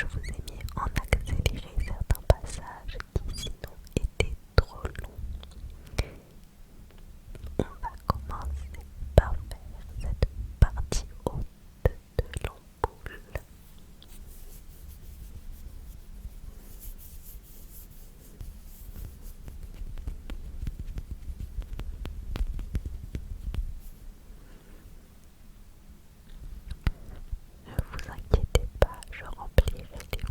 je vous ai mis en accéléré certains passages qui sinon étaient trop longs. On va commencer par faire cette partie haute de l'ampoule. Ne vous inquiétez pas, je remplirai les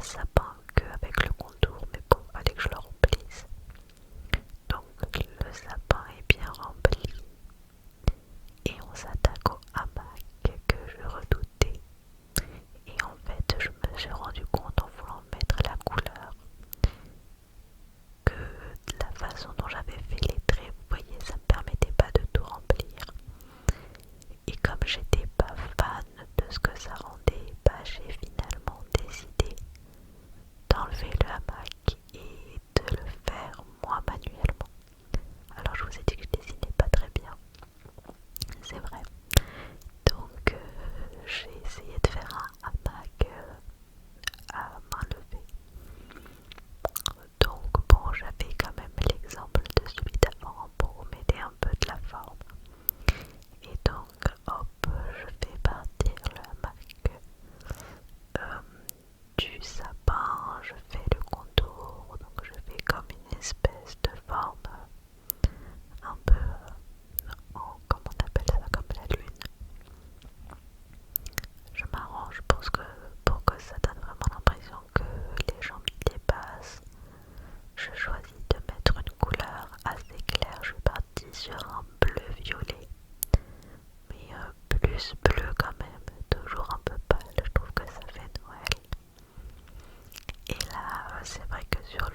sapin qu'avec le contour, mais bon, fallait que je le remplisse. Donc le sapin est bien rempli et on s'attaque au hamac que je redoutais. Et en fait, je me suis rendu compte en voulant mettre la couleur que la façon dont j'avais fait les traits, vous voyez, ça me permettait pas de tout remplir. Et comme j'étais pas fan de ce que ça rendait, bah j'ai finalement décidé d'enlever le hamac et de le faire moi manuellement. Alors je vous ai dit que je dessinais pas très bien, c'est vrai. Donc j'ai essayé de faire un hamac à main levée. Donc bon, j'avais quand même l'exemple de celui d'avant pour m'aider un peu de la forme. Et donc hop, je fais partir le hamac du sapin, je fais le contour, donc je fais comme une espèce de forme un peu comment on appelle ça, comme la lune. Je m'arrange pour que ça donne vraiment l'impression que les jambes dépassent. Je choisis de mettre une couleur assez claire, je suis partie sur un bleu violet, mais plus bleu quand même, toujours un peu pâle, je trouve que ça fait Noël. Et là c'est vrai que sur